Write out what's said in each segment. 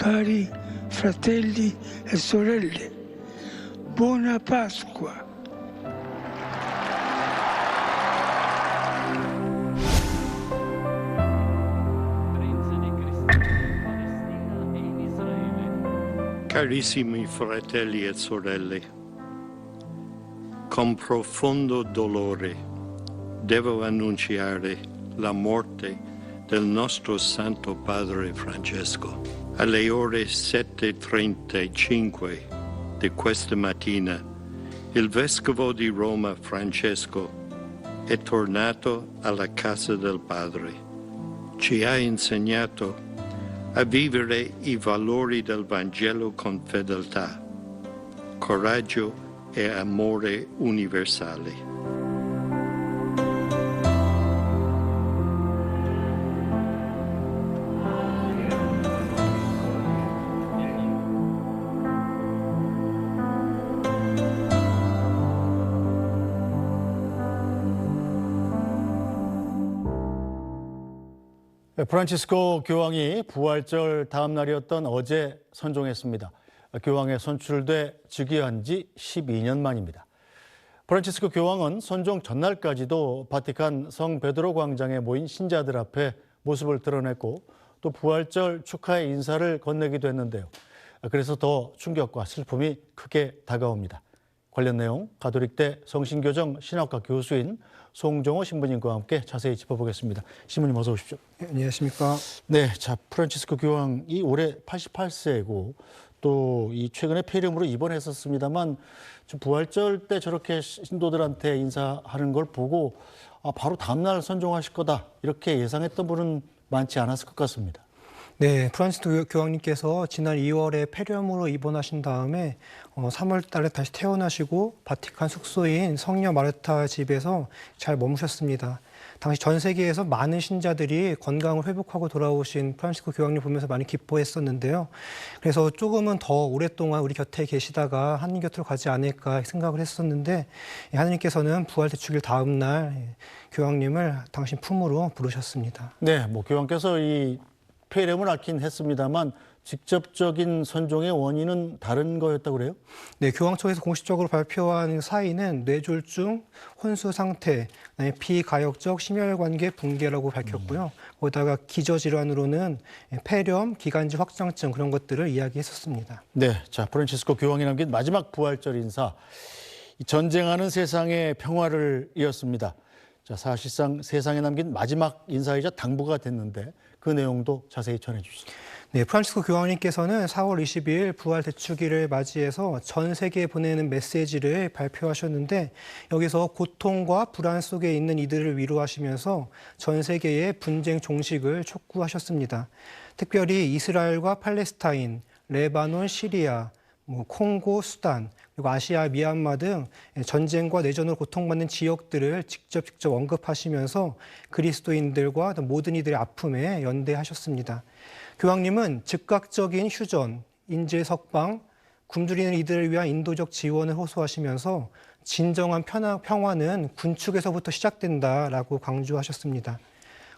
Cari fratelli e sorelle, buona Pasqua. Carissimi fratelli e sorelle, con profondo dolore devo annunciare la morte del nostro Santo Padre Francesco. Alle ore 7:35 di questa mattina, il Vescovo di Roma Francesco è tornato alla casa del Padre. Ci ha insegnato a vivere i valori del Vangelo con fedeltà, coraggio e amore universale. 프란치스코 교황이 부활절 다음 날이었던 어제 선종했습니다. 교황에 선출돼 즉위한 지 12년 만입니다. 프란치스코 교황은 선종 전날까지도 바티칸 성 베드로 광장에 모인 신자들 앞에 모습을 드러냈고 또 부활절 축하의 인사를 건네기도 했는데요. 그래서 더 충격과 슬픔이 크게 다가옵니다. 관련 내용 가톨릭대 성신교정 신학과 교수인 송정호 신부님과 함께 자세히 짚어보겠습니다. 신부님 어서 오십시오. 네, 안녕하십니까. 네, 자 프란치스코 교황이 올해 88세고 또 이 최근에 폐렴으로 입원했었습니다만 부활절 때 저렇게 신도들한테 인사하는 걸 보고 바로 다음 날 선종하실 거다 이렇게 예상했던 분은 많지 않았을 것 같습니다. 네, 프란치스코 교황님께서 지난 2월에 폐렴으로 입원하신 다음에 3월 달에 다시 퇴원하시고 바티칸 숙소인 성녀 마르타 집에서 잘 머무셨습니다. 당시 전 세계에서 많은 신자들이 건강을 회복하고 돌아오신 프란치스코 교황님 보면서 많이 기뻐했었는데요. 그래서 조금은 더 오랫동안 우리 곁에 계시다가 하느님 곁으로 가지 않을까 생각을 했었는데 하느님께서는 부활 대축일 다음 날 교황님을 당신 품으로 부르셨습니다. 네, 뭐 교황께서 이 폐렴을 앓긴 했습니다만 직접적인 선종의 원인은 다른 거였다고 그래요? 네, 교황청에서 공식적으로 발표한 사인은 뇌졸중, 혼수 상태, 비가역적 심혈관계 붕괴라고 밝혔고요. 거기다가 기저질환으로는 폐렴, 기관지 확장증 그런 것들을 이야기했었습니다. 네, 자 프란치스코 교황이 남긴 마지막 부활절 인사, 전쟁하는 세상의 평화를 이었습니다. 자, 사실상 세상에 남긴 마지막 인사이자 당부가 됐는데 그 내용도 자세히 전해 주시죠. 네, 프란치스코 교황님께서는 4월 22일 부활 대축일을 맞이해서 전 세계에 보내는 메시지를 발표하셨는데 여기서 고통과 불안 속에 있는 이들을 위로하시면서 전 세계의 분쟁 종식을 촉구하셨습니다. 특별히 이스라엘과 팔레스타인, 레바논, 시리아, 콩고, 수단, 그리고 아시아, 미얀마 등 전쟁과 내전으로 고통받는 지역들을 직접 언급하시면서 그리스도인들과 모든 이들의 아픔에 연대하셨습니다. 교황님은 즉각적인 휴전, 인질 석방, 굶주리는 이들을 위한 인도적 지원을 호소하시면서 진정한 평화는 군축에서부터 시작된다라고 강조하셨습니다.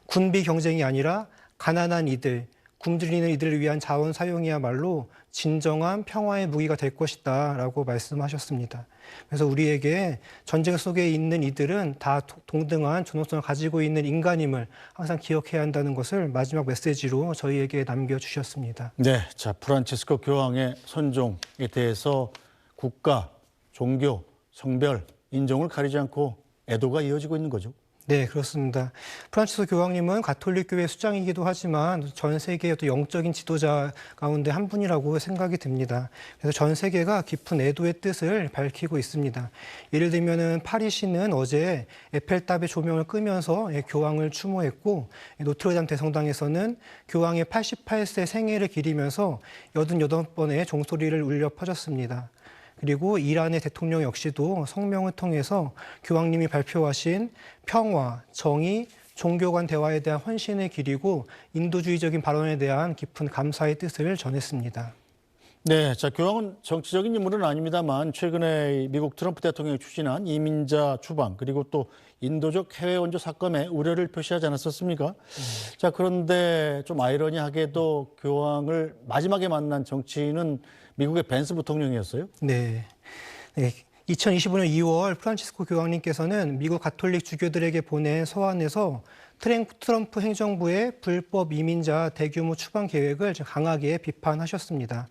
군비 경쟁이 아니라 가난한 이들, 굶주리는 이들을 위한 자원 사용이야말로 진정한 평화의 무기가 될 것이다 라고 말씀하셨습니다. 그래서 우리에게 전쟁 속에 있는 이들은 다 동등한 존엄성을 가지고 있는 인간임을 항상 기억해야 한다는 것을 마지막 메시지로 저희에게 남겨주셨습니다. 네, 자 프란치스코 교황의 선종에 대해서 국가, 종교, 성별, 인종을 가리지 않고 애도가 이어지고 있는 거죠. 네, 그렇습니다. 프란치스코 교황님은 가톨릭 교회 수장이기도 하지만 전 세계의 또 영적인 지도자 가운데 한 분이라고 생각이 듭니다. 그래서 전 세계가 깊은 애도의 뜻을 밝히고 있습니다. 예를 들면은 파리시는 어제 에펠탑의 조명을 끄면서 교황을 추모했고 노트르담 대성당에서는 교황의 88세 생애를 기리면서 88번의 종소리를 울려 퍼졌습니다. 그리고 이란의 대통령 역시도 성명을 통해서 교황님이 발표하신 평화, 정의, 종교 간 대화에 대한 헌신을 기리고 인도주의적인 발언에 대한 깊은 감사의 뜻을 전했습니다. 네, 자, 교황은 정치적인 인물은 아닙니다만 최근에 미국 트럼프 대통령이 추진한 이민자 추방 그리고 또 인도적 해외 원조 삭감에 우려를 표시하지 않았었습니까? 자, 그런데 좀 아이러니하게도 교황을 마지막에 만난 정치인은 미국의 벤스 부통령이었어요. 네. 네. 2025년 2월 프란치스코 교황님께서는 미국 가톨릭 주교들에게 보낸 서한에서 트럼프 행정부의 불법 이민자 대규모 추방 계획을 강하게 비판하셨습니다.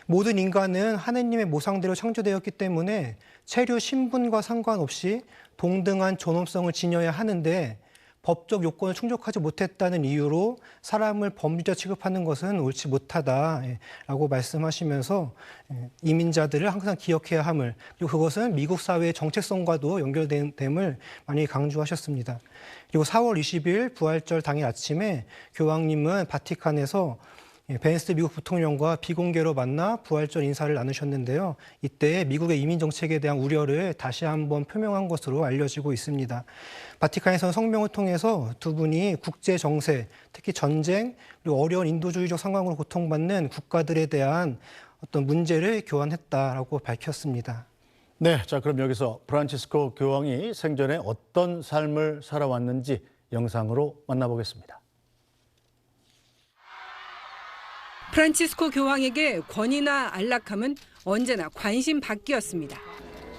모든 인간은 하느님의 모상대로 창조되었기 때문에 체류 신분과 상관없이 동등한 존엄성을 지녀야 하는데 법적 요건을 충족하지 못했다는 이유로 사람을 범죄자 취급하는 것은 옳지 못하다라고 말씀하시면서 이민자들을 항상 기억해야 함을, 그리고 그것은 미국 사회의 정체성과도 연결됨을 많이 강조하셨습니다. 그리고 4월 20일 부활절 당일 아침에 교황님은 바티칸에서 벤스 미국 부통령과 비공개로 만나 부활절 인사를 나누셨는데요. 이때 미국의 이민 정책에 대한 우려를 다시 한번 표명한 것으로 알려지고 있습니다. 바티칸에서는 성명을 통해서 두 분이 국제 정세, 특히 전쟁, 그리고 어려운 인도주의적 상황으로 고통받는 국가들에 대한 어떤 문제를 교환했다라고 밝혔습니다. 네, 자, 그럼 여기서 프란치스코 교황이 생전에 어떤 삶을 살아왔는지 영상으로 만나보겠습니다. 프란치스코 교황에게 권위나 안락함은 언제나 관심 밖이었습니다.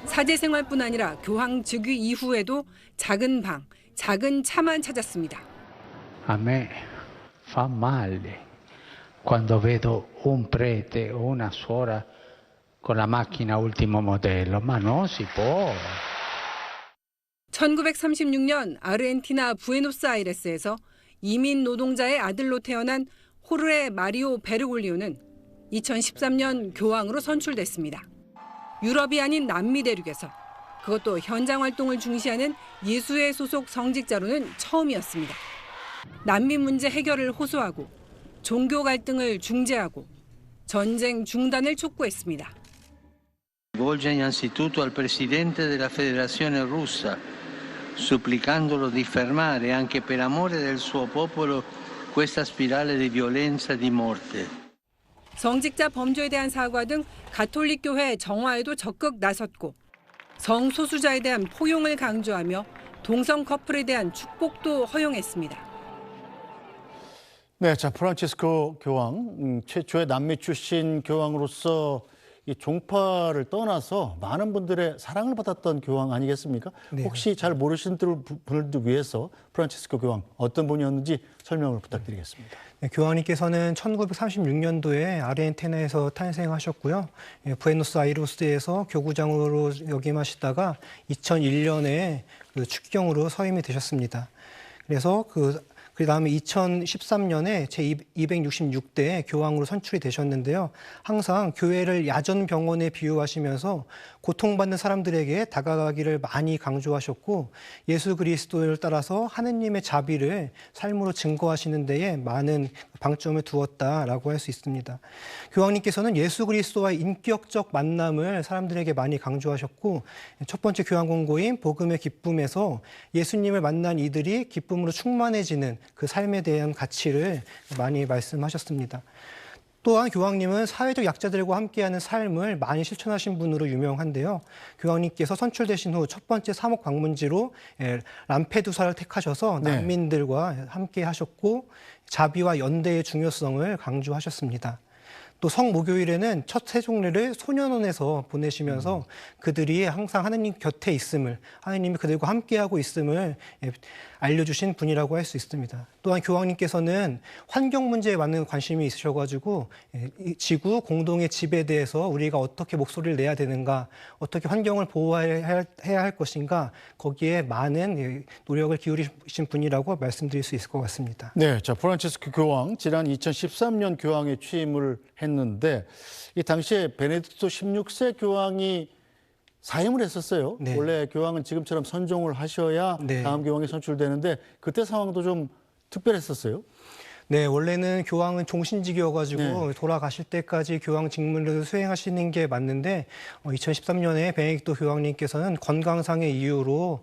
사제 생활뿐 아니라 교황 즉위 이후에도 작은 방, 작은 차만 찾았습니다. A me fa male quando vedo un prete o una suora con la macchina ultimo modello, ma non si può. 1936년 아르헨티나 부에노스아이레스에서 이민 노동자의 아들로 태어난 호르헤 마리오 베르골리오는 2013년 교황으로 선출됐습니다. 유럽이 아닌 남미 대륙에서, 그것도 현장 활동을 중시하는 예수회 소속 성직자로는 처음이었습니다. 난민 문제 해결을 호소하고 종교 갈등을 중재하고 전쟁 중단을 촉구했습니다. Rivolge innanzitutto al presidente della Federazione Russa, supplicandolo di fermare anche per amore del suo popolo questa spirale di violenza e di morte. 성직자 범죄에 대한 사과 등 가톨릭 교회 정화에도 적극 나섰고 성소수자에 대한 포용을 강조하며 동성 커플에 대한 축복도 허용했습니다. 네, 자, 프란치스코 교황, 최초의 남미 출신 교황으로서 이 종파를 떠나서 많은 분들의 사랑을 받았던 교황 아니겠습니까? 네. 혹시 잘 모르시는 분들을 위해서 프란치스코 교황 어떤 분이었는지 설명을 부탁드리겠습니다. 네, 교황님께서는 1936년도에 아르헨티나에서 탄생하셨고요. 부에노스아이레스에서 교구장으로 역임하시다가 2001년에 추기경으로 서임이 되셨습니다. 그래서 그 다음에 2013년에 제266대 교황으로 선출이 되셨는데요. 항상 교회를 야전병원에 비유하시면서 고통받는 사람들에게 다가가기를 많이 강조하셨고 예수 그리스도를 따라서 하느님의 자비를 삶으로 증거하시는 데에 많은 방점을 두었다라고 할 수 있습니다. 교황님께서는 예수 그리스도와의 인격적 만남을 사람들에게 많이 강조하셨고 첫 번째 교황 공고인 복음의 기쁨에서 예수님을 만난 이들이 기쁨으로 충만해지는 그 삶에 대한 가치를 많이 말씀하셨습니다. 또한 교황님은 사회적 약자들과 함께하는 삶을 많이 실천하신 분으로 유명한데요. 교황님께서 선출되신 후 첫 번째 사목 방문지로 람페두사를 택하셔서 난민들과 함께 하셨고 자비와 연대의 중요성을 강조하셨습니다. 또 성목요일에는 첫 세종례를 소년원에서 보내시면서 그들이 항상 하느님 곁에 있음을, 하느님이 그들과 함께하고 있음을 알려주신 분이라고 할 수 있습니다. 또한 교황님께서는 환경 문제에 많은 관심이 있으셔가지고 지구 공동의 집에 대해서 우리가 어떻게 목소리를 내야 되는가, 어떻게 환경을 보호해야 할 것인가, 거기에 많은 노력을 기울이신 분이라고 말씀드릴 수 있을 것 같습니다. 네, 자, 프란치스코 교황 지난 2013년 교황에 취임을 했는데 이 당시에 베네딕토 16세 교황이 사임을 했었어요. 네. 원래 교황은 지금처럼 선종을 하셔야 네. 다음 교황이 선출되는데 그때 상황도 좀 특별했었어요. 네, 원래는 교황은 종신직이어가지고 돌아가실 때까지 교황 직무를 수행하시는 게 맞는데 2013년에 베네딕토 교황님께서는 건강상의 이유로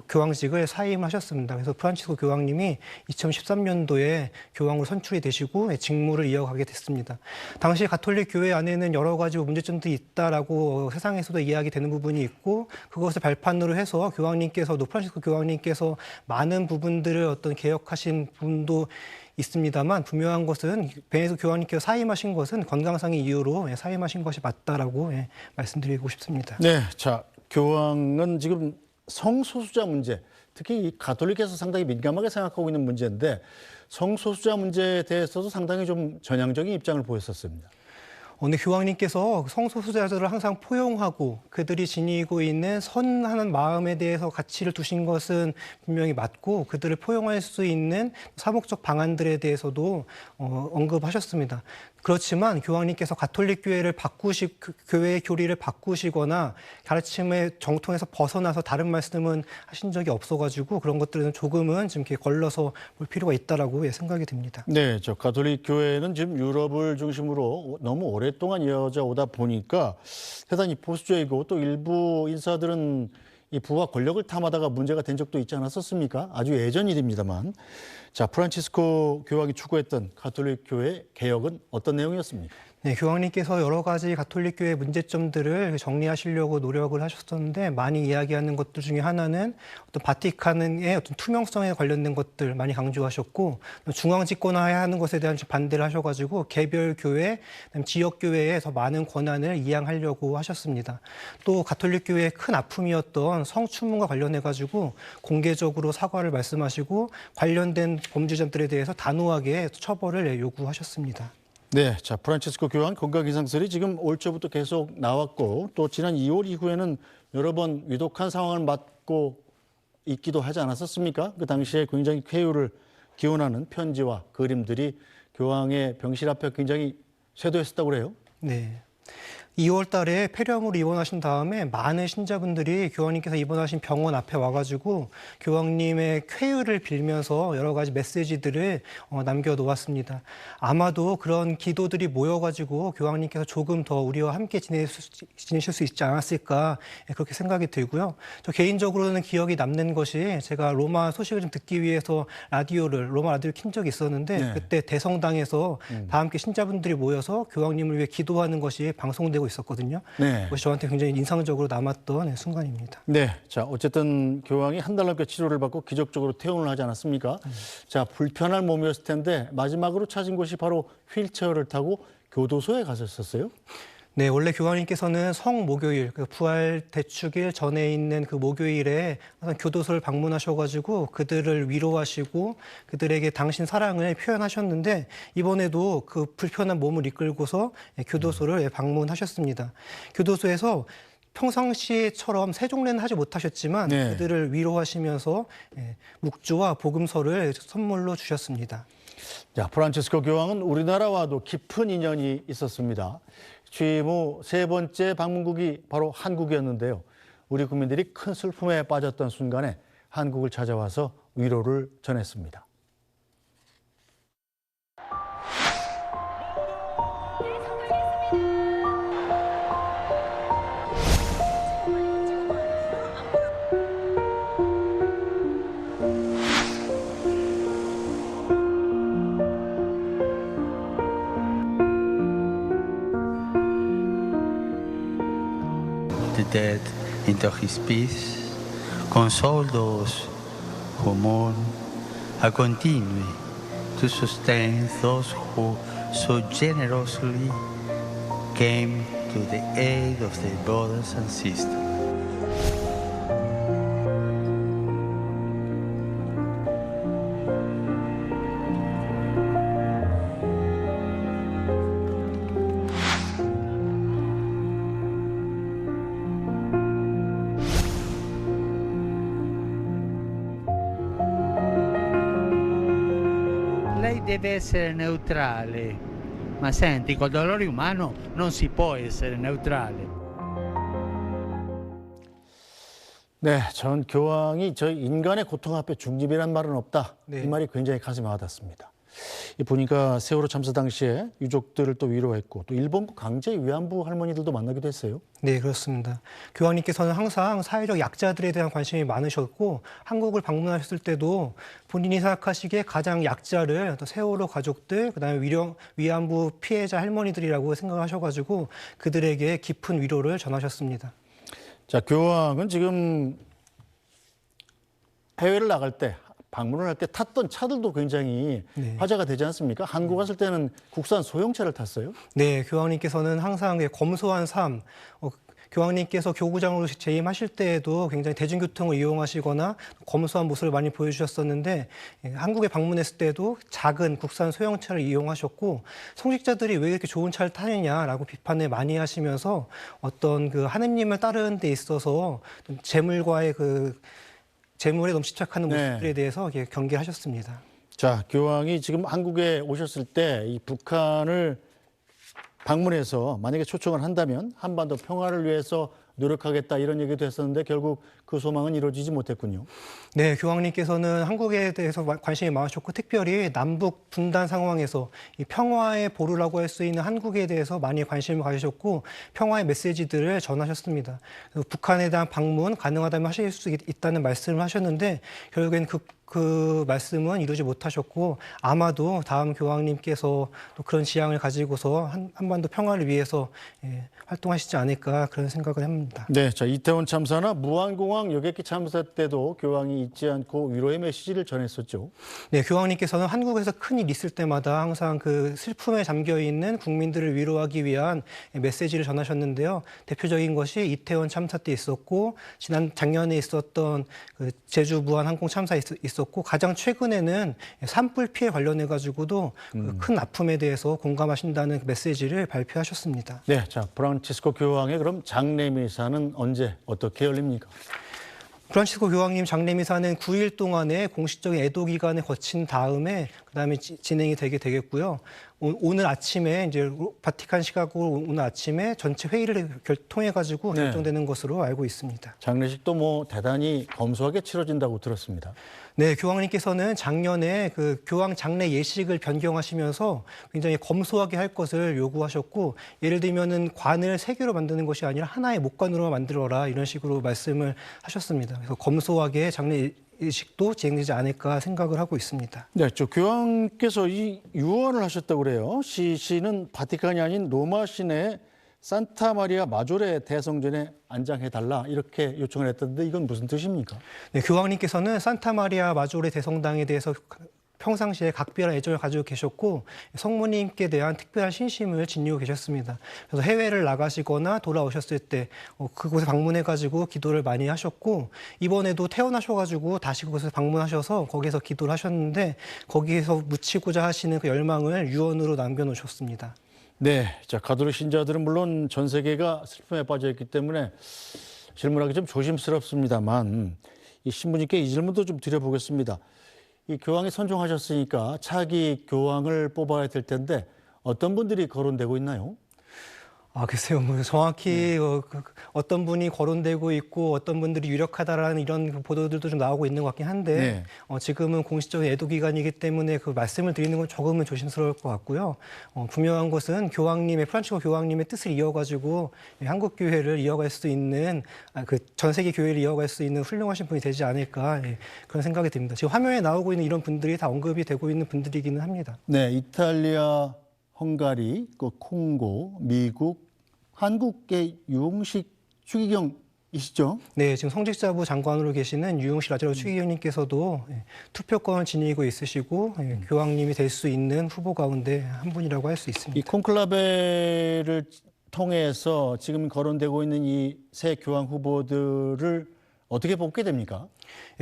교황직을 사임하셨습니다. 그래서 프란치스코 교황님이 2013년도에 교황으로 선출이 되시고 직무를 이어가게 됐습니다. 당시 가톨릭 교회 안에는 여러 가지 문제점들이 있다라고 세상에서도 이야기되는 부분이 있고 그것을 발판으로 해서 프란치스코 교황님께서 많은 부분들을 어떤 개혁하신 부분도 있습니다만 분명한 것은 베네딕토 교황님께서 사임하신 것은 건강상의 이유로 사임하신 것이 맞다라고 말씀드리고 싶습니다. 네, 자 교황은 지금 성소수자 문제, 특히 이 가톨릭에서 상당히 민감하게 생각하고 있는 문제인데 성소수자 문제에 대해서도 상당히 좀 전향적인 입장을 보였었습니다. 오늘 교황님께서 성소수자들을 항상 포용하고 그들이 지니고 있는 선한 마음에 대해서 가치를 두신 것은 분명히 맞고 그들을 포용할 수 있는 사목적 방안들에 대해서도 언급하셨습니다. 그렇지만 교황님께서 가톨릭 교회의 교리를 바꾸시거나 가르침의 정통에서 벗어나서 다른 말씀은 하신 적이 없어가지고 그런 것들은 조금은 좀 이렇게 걸러서 볼 필요가 있다라고 생각이 듭니다. 네, 저 가톨릭 교회는 지금 유럽을 중심으로 너무 오랫동안 이어져 오다 보니까 대단히 보수적이고 또 일부 인사들은 이 부와 권력을 탐하다가 문제가 된 적도 있지 않았었습니까? 아주 예전 일입니다만. 자, 프란치스코 교황이 추구했던 가톨릭 교회 개혁은 어떤 내용이었습니까? 네, 교황님께서 여러 가지 가톨릭 교회 문제점들을 정리하시려고 노력을 하셨었는데 많이 이야기하는 것들 중에 하나는 어떤 바티칸의 어떤 투명성에 관련된 것들 많이 강조하셨고 중앙 집권화해야 하는 것에 대한 반대를 하셔가지고 개별 교회, 지역 교회에 더 많은 권한을 이양하려고 하셨습니다. 또 가톨릭 교회의 큰 아픔이었던 성추문과 관련해가지고 공개적으로 사과를 말씀하시고 관련된 범죄자들에 대해서 단호하게 처벌을 요구하셨습니다. 네, 자 프란치스코 교황 건강 이상설이 지금 올 초부터 계속 나왔고 또 지난 2월 이후에는 여러 번 위독한 상황을 맞고 있기도 하지 않았었습니까? 그 당시에 굉장히 쾌유를 기원하는 편지와 그림들이 교황의 병실 앞에 굉장히 쇄도했었다고 그래요. 네. 2월 달에 폐렴으로 입원하신 다음에 많은 신자분들이 교황님께서 입원하신 병원 앞에 와가지고 교황님의 쾌유를 빌면서 여러 가지 메시지들을 남겨놓았습니다. 아마도 그런 기도들이 모여가지고 교황님께서 조금 더 우리와 함께 지내실 수 있지 않았을까 그렇게 생각이 들고요. 저 개인적으로는 기억이 남는 것이 제가 로마 소식을 좀 듣기 위해서 로마 라디오를 킨 적이 있었는데 그때 대성당에서 다 함께 신자분들이 모여서 교황님을 위해 기도하는 것이 방송되고 있었거든요. 네. 그것이 저한테 굉장히 인상적으로 남았던 순간입니다. 네, 자 어쨌든 교황이 한 달 넘게 치료를 받고 기적적으로 퇴원을 하지 않았습니까? 자 불편한 몸이었을 텐데 마지막으로 찾은 곳이 바로 휠체어를 타고 교도소에 가셨었어요? 네, 원래 교황님께서는 성목요일, 부활 대축일 전에 있는 그 목요일에 교도소를 방문하셔가지고 그들을 위로하시고 그들에게 당신 사랑을 표현하셨는데 이번에도 그 불편한 몸을 이끌고서 교도소를 방문하셨습니다. 교도소에서 평상시처럼 세종례는 하지 못하셨지만 그들을 위로하시면서 묵주와 복음서를 선물로 주셨습니다. 자, 프란치스코 교황은 우리나라와도 깊은 인연이 있었습니다. 취임 후 세 번째 방문국이 바로 한국이었는데요. 우리 국민들이 큰 슬픔에 빠졌던 순간에 한국을 찾아와서 위로를 전했습니다. The dead into his peace, console those who mourn, and continue to sustain those who so generously came to the aid of their brothers and sisters. Lei deve essere neutrale, ma senti, col dolore umano non si può essere neutrale. 네, 전 교황이 저 인간의 고통 앞에 중립이란 말은 없다. 이 말이 굉장히 가슴에 와닿습니다. 보니까 세월호 참사 당시에 유족들을 또 위로했고 또 일본부 강제 위안부 할머니들도 만나기도 했어요. 네, 그렇습니다. 교황님께서는 항상 사회적 약자들에 대한 관심이 많으셨고 한국을 방문하셨을 때도 본인이 생각하시기에 가장 약자를 세월호 가족들, 그다음에 위안부 피해자 할머니들이라고 생각하셔가지고 그들에게 깊은 위로를 전하셨습니다. 자, 교황은 지금 해외를 나갈 때 방문을 할 때 탔던 차들도 굉장히 네. 화제가 되지 않습니까? 한국 왔을 때는 국산 소형차를 탔어요. 네, 교황님께서는 항상 검소한 삶, 교황님께서 교구장으로 재임하실 때에도 굉장히 대중교통을 이용하시거나 검소한 모습을 많이 보여주셨었는데 한국에 방문했을 때도 작은 국산 소형차를 이용하셨고 성직자들이 왜 이렇게 좋은 차를 타느냐라고 비판을 많이 하시면서 어떤 그 하느님을 따르는 데 있어서 재물과의 재물에 너무 집착하는 모습들에 대해서 경계를 하셨습니다. 자, 교황이 지금 한국에 오셨을 때 이 북한을 방문해서 만약에 초청을 한다면 한반도 평화를 위해서 노력하겠다 이런 얘기도 했었는데 결국 그 소망은 이루어지지 못했군요. 네, 교황님께서는 한국에 대해서 관심이 많으셨고 특별히 남북 분단 상황에서 이 평화의 보루라고 할 수 있는 한국에 대해서 많이 관심을 가지셨고 평화의 메시지들을 전하셨습니다. 그래서 북한에 대한 방문 가능하다면 하실 수 있다는 말씀을 하셨는데 결국엔 그 말씀은 이루지 못하셨고 아마도 다음 교황님께서 또 그런 지향을 가지고서 한반도 평화를 위해서 활동하시지 않을까 그런 생각을 합니다. 네, 자 이태원 참사나 무안공항 여객기 참사 때도 교황이 잊지 않고 위로의 메시지를 전했었죠. 네, 교황님께서는 한국에서 큰일 있을 때마다 항상 그 슬픔에 잠겨 있는 국민들을 위로하기 위한 메시지를 전하셨는데요. 대표적인 것이 이태원 참사 때 있었고 작년에 있었던 그 제주 무안 항공 참사 있었고 가장 최근에는 산불 피해 관련해 가지고도 큰 아픔에 대해서 공감하신다는 메시지를 발표하셨습니다. 네, 자 프란치스코 교황의 그럼 장례미사는 언제 어떻게 열립니까? 프란치스코 교황님 장례미사는 9일 동안의 공식적인 애도 기간을 거친 다음에 그다음에 진행이 되겠고요. 오늘 아침에 이제 바티칸 시각으로 오늘 아침에 전체 회의를 통해 가지고 결정되는 것으로 알고 있습니다. 장례식도 뭐 대단히 검소하게 치러진다고 들었습니다. 네, 교황님께서는 작년에 그 교황 장례 예식을 변경하시면서 굉장히 검소하게 할 것을 요구하셨고 예를 들면은 관을 3개로 만드는 것이 아니라 하나의 목관으로만 만들어라 이런 식으로 말씀을 하셨습니다. 그래서 검소하게 장례 예식도 진행되지 않을까 생각을 하고 있습니다. 네, 저 교황께서 이 유언을 하셨다고 그래요. 시신은 바티칸이 아닌 로마 시내 산타 마리아 마조레 대성전에 안장해달라 이렇게 요청을 했던데 이건 무슨 뜻입니까? 네, 교황님께서는 산타 마리아 마조레 대성당에 대해서 평상시에 각별한 애정을 가지고 계셨고 성모님께 대한 특별한 신심을 지니고 계셨습니다. 그래서 해외를 나가시거나 돌아오셨을 때 그곳에 방문해가지고 기도를 많이 하셨고 이번에도 태어나셔가지고 다시 그곳에 방문하셔서 거기서 기도를 하셨는데 거기에서 묻히고자 하시는 그 열망을 유언으로 남겨놓으셨습니다. 네, 자 가톨릭 신자들은 물론 전 세계가 슬픔에 빠져 있기 때문에 질문하기 좀 조심스럽습니다만 이 신부님께 이 질문도 좀 드려보겠습니다. 이 교황이 선종하셨으니까 차기 교황을 뽑아야 될 텐데 어떤 분들이 거론되고 있나요? 글쎄요. 뭐 정확히 어떤 분이 거론되고 있고 어떤 분들이 유력하다라는 이런 보도들도 좀 나오고 있는 것 같긴 한데 지금은 공식적인 애도 기간이기 때문에 그 말씀을 드리는 건 조금은 조심스러울 것 같고요. 분명한 것은 프란치스코 교황님의 뜻을 이어가지고 한국 교회를 이어갈 수 있는 그 전 세계 교회를 이어갈 수 있는 훌륭하신 분이 되지 않을까 그런 생각이 듭니다. 지금 화면에 나오고 있는 이런 분들이 다 언급이 되고 있는 분들이기는 합니다. 네, 이탈리아, 헝가리, 콩고, 미국, 한국의 유흥식 추기경이시죠? 네, 지금 성직자부 장관으로 계시는 유흥식 라자로 추기경님께서도 투표권을 지니고 있으시고 교황님이 될 수 있는 후보 가운데 한 분이라고 할 수 있습니다. 이 콘클라베를 통해서 지금 거론되고 있는 이 새 교황 후보들을 어떻게 뽑게 됩니까?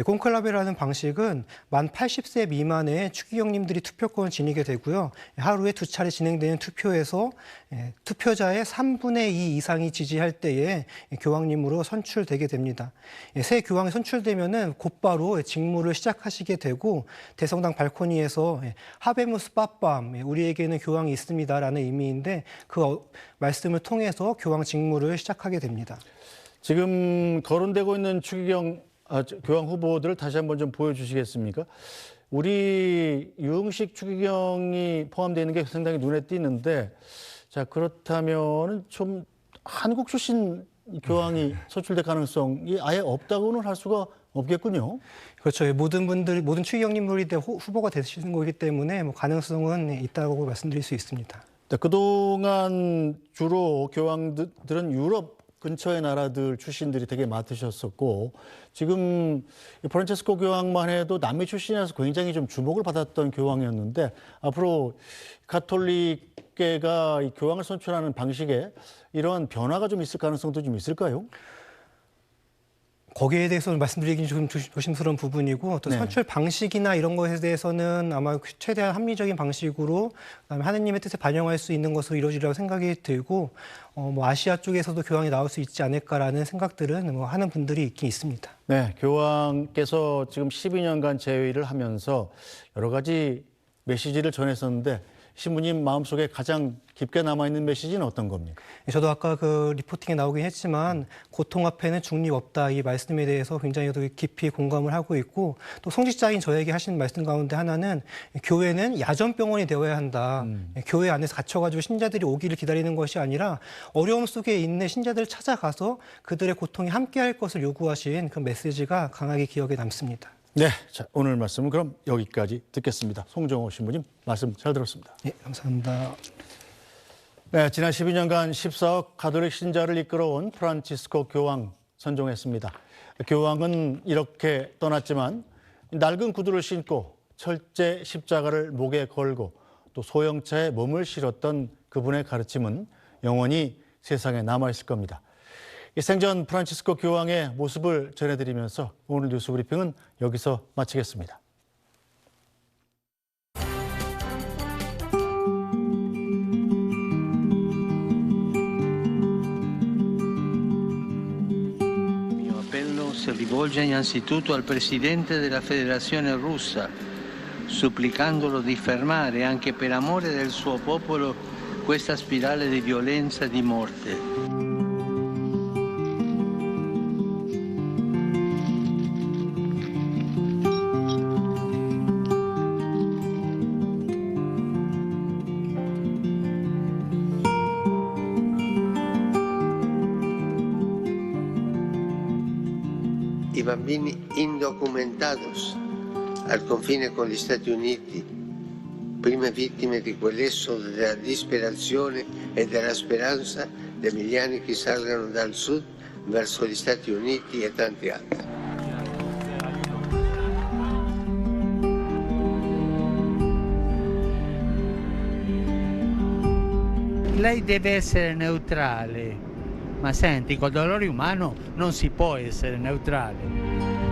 콘클라베라는 방식은 만 80세 미만의 추기경님들이 투표권을 지니게 되고요. 하루에 2차례 진행되는 투표에서 투표자의 3분의 2 이상이 지지할 때에 교황님으로 선출되게 됩니다. 새 교황이 선출되면은 곧바로 직무를 시작하시게 되고 대성당 발코니에서 하베무스 빠밤, 우리에게는 교황이 있습니다라는 의미인데 그 말씀을 통해서 교황 직무를 시작하게 됩니다. 지금 거론되고 있는 추기경 교황 후보들을 다시 한번 좀 보여주시겠습니까? 우리 유흥식 추기경이 포함되어 있는 게 상당히 눈에 띄는데, 자, 그렇다면 좀 한국 출신 교황이 선출될 가능성이 아예 없다고는 할 수가 없겠군요. 그렇죠. 모든 추기경님들이 후보가 되시는 거기 때문에 뭐 가능성은 있다고 말씀드릴 수 있습니다. 네, 그동안 주로 교황들은 유럽 근처의 나라들 출신들이 되게 맡으셨었고, 지금 프란체스코 교황만 해도 남미 출신이라서 굉장히 좀 주목을 받았던 교황이었는데, 앞으로 가톨릭계가 이 교황을 선출하는 방식에 이러한 변화가 좀 있을 가능성도 좀 있을까요? 거기에 대해서는 말씀드리긴 좀 조심스러운 부분이고, 또 네. 선출 방식이나 이런 것에 대해서는 아마 최대한 합리적인 방식으로, 그다음에 하느님의 뜻을 반영할 수 있는 것으로 이루어지리라고 생각이 들고, 뭐 아시아 쪽에서도 교황이 나올 수 있지 않을까라는 생각들은 뭐 하는 분들이 있긴 있습니다. 네, 교황께서 지금 12년간 재위를 하면서 여러 가지 메시지를 전했었는데, 신부님 마음속에 가장 깊게 남아있는 메시지는 어떤 겁니까? 저도 아까 그 리포팅에 나오긴 했지만 고통 앞에는 중립 없다, 이 말씀에 대해서 굉장히 깊이 공감을 하고 있고, 또 송직자인 저에게 하신 말씀 가운데 하나는 교회는 야전병원이 되어야 한다. 교회 안에서 갇혀가지고 신자들이 오기를 기다리는 것이 아니라 어려움 속에 있는 신자들을 찾아가서 그들의 고통에 함께할 것을 요구하신 그 메시지가 강하게 기억에 남습니다. 네, 자, 오늘 말씀은 그럼 여기까지 듣겠습니다. 송정호 신부님 말씀 잘 들었습니다. 네, 감사합니다. 네, 지난 12년간 14억 가톨릭 신자를 이끌어온 프란치스코 교황 선종했습니다. 교황은 이렇게 떠났지만 낡은 구두를 신고 철제 십자가를 목에 걸고 또 소형차에 몸을 실었던 그분의 가르침은 영원히 세상에 남아있을 겁니다. 생전 프란치스코 교황의 모습을 전해드리면서 오늘 뉴스 브리핑은 여기서 마치겠습니다. Il mio appello si rivolge innanzitutto al Presidente della Federazione Russa, supplicandolo di fermare anche per amore del suo popolo questa spirale di violenza e di morte. I bambini indocumentados al confine con gli Stati Uniti, prime vittime di quell'esodo della disperazione e della speranza di milioni che salgano dal sud verso gli Stati Uniti e tanti altri. Lei deve essere neutrale, ma senti, col dolore umano non si può essere neutrale.